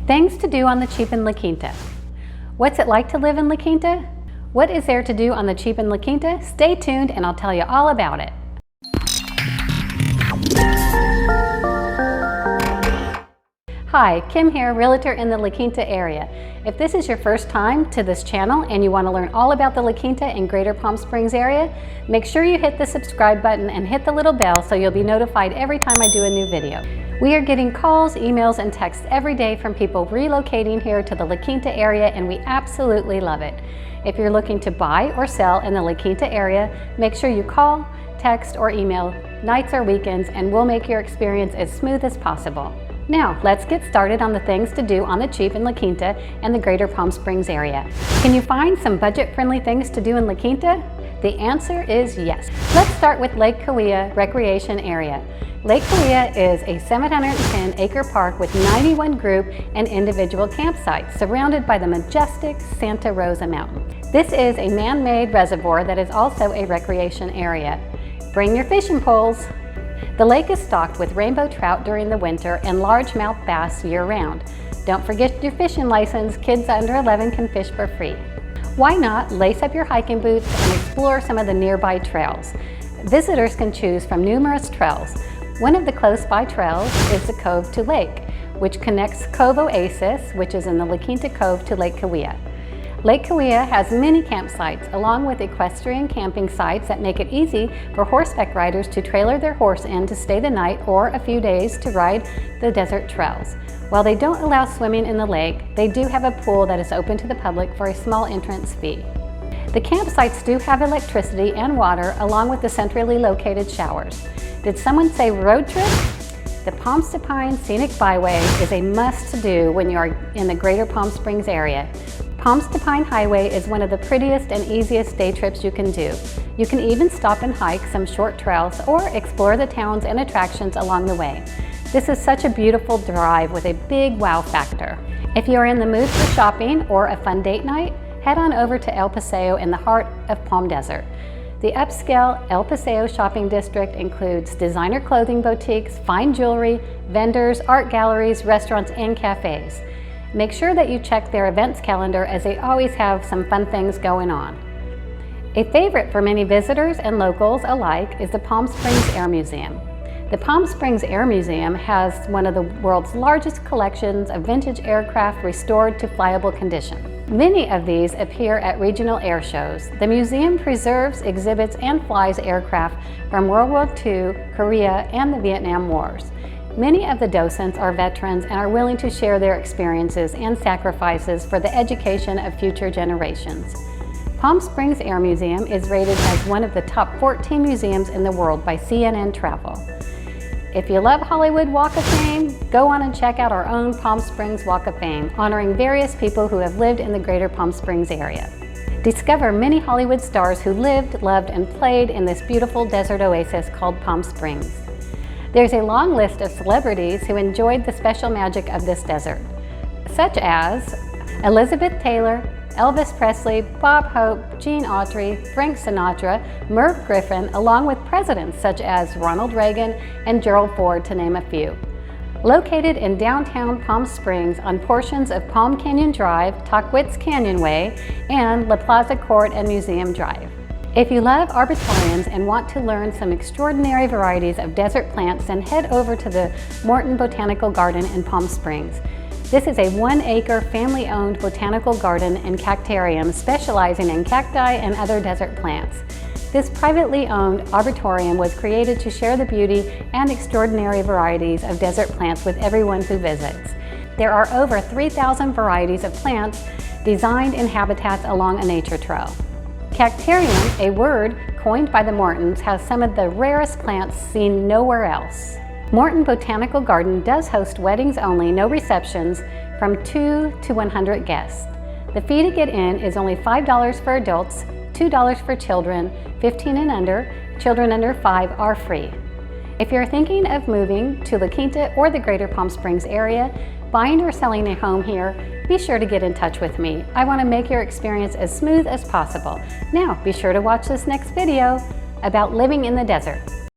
Things to do on the cheap in La Quinta. What's it like to live in La Quinta? What is there to do on the cheap in La Quinta? Stay tuned and I'll tell you all about it. Hi, Kim here, Realtor in the La Quinta area. If this is your first time to this channel and you want to learn all about the La Quinta and Greater Palm Springs area, make sure you hit the subscribe button and hit the little bell so you'll be notified every time I do a new video. We are getting calls, emails, and texts every day from people relocating here to the La Quinta area, and we absolutely love it. If you're looking to buy or sell in the La Quinta area, make sure you call, text, or email nights or weekends, and we'll make your experience as smooth as possible. Now, let's get started on the things to do on the cheap in La Quinta and the Greater Palm Springs area. Can you find some budget-friendly things to do in La Quinta? The answer is yes. Let's start with Lake Cahuilla Recreation Area. Lake Cahuilla is a 710-acre park with 91 group and individual campsites surrounded by the majestic Santa Rosa Mountain. This is a man-made reservoir that is also a recreation area. Bring your fishing poles. The lake is stocked with rainbow trout during the winter and largemouth bass year-round. Don't forget your fishing license. Kids under 11 can fish for free. Why not lace up your hiking boots and explore some of the nearby trails? Visitors can choose from numerous trails. One of the close-by trails is the Cove to Lake, which connects Cove Oasis, which is in the La Quinta Cove, to Lake Cahuilla. Lake Cahuilla has many campsites, along with equestrian camping sites that make it easy for horseback riders to trailer their horse in to stay the night or a few days to ride the desert trails. While they don't allow swimming in the lake, they do have a pool that is open to the public for a small entrance fee. The campsites do have electricity and water, along with the centrally located showers. Did someone say road trip? The Pines Scenic Byway is a must-do when you are in the Greater Palm Springs area. Pines Highway is one of the prettiest and easiest day trips you can do. You can even stop and hike some short trails or explore the towns and attractions along the way. This is such a beautiful drive with a big wow factor. If you are in the mood for shopping or a fun date night, head on over to El Paseo in the heart of Palm Desert. The upscale El Paseo shopping district includes designer clothing boutiques, fine jewelry, vendors, art galleries, restaurants, and cafes. Make sure that you check their events calendar, as they always have some fun things going on. A favorite for many visitors and locals alike is the Palm Springs Air Museum. The Palm Springs Air Museum has one of the world's largest collections of vintage aircraft restored to flyable condition. Many of these appear at regional air shows. The museum preserves, exhibits, and flies aircraft from World War II, Korea, and the Vietnam Wars. Many of the docents are veterans and are willing to share their experiences and sacrifices for the education of future generations. Palm Springs Air Museum is rated as one of the top 14 museums in the world by CNN Travel. If you love Hollywood Walk of Fame, go on and check out our own Palm Springs Walk of Fame, honoring various people who have lived in the Greater Palm Springs area. Discover many Hollywood stars who lived, loved, and played in this beautiful desert oasis called Palm Springs. There's a long list of celebrities who enjoyed the special magic of this desert, such as Elizabeth Taylor, Elvis Presley, Bob Hope, Gene Autry, Frank Sinatra, Merv Griffin, along with presidents such as Ronald Reagan and Gerald Ford, to name a few. Located in downtown Palm Springs on portions of Palm Canyon Drive, Tahquitz Canyonway, and La Plaza Court and Museum Drive. If you love arboreums and want to learn some extraordinary varieties of desert plants, then head over to the Moorten Botanical Garden in Palm Springs. This is a 1-acre family-owned botanical garden and cactarium specializing in cacti and other desert plants. This privately owned arboretum was created to share the beauty and extraordinary varieties of desert plants with everyone who visits. There are over 3,000 varieties of plants designed in habitats along a nature trail. Cactarium, a word coined by the Moortens, has some of the rarest plants seen nowhere else. Moorten Botanical Garden does host weddings only, no receptions, from 2 to 100 guests. The fee to get in is only $5 for adults, $2 for children, 15 and under. Children under 5 are free. If you're thinking of moving to La Quinta or the Greater Palm Springs area, buying or selling a home here, be sure to get in touch with me. I want to make your experience as smooth as possible. Now, be sure to watch this next video about living in the desert.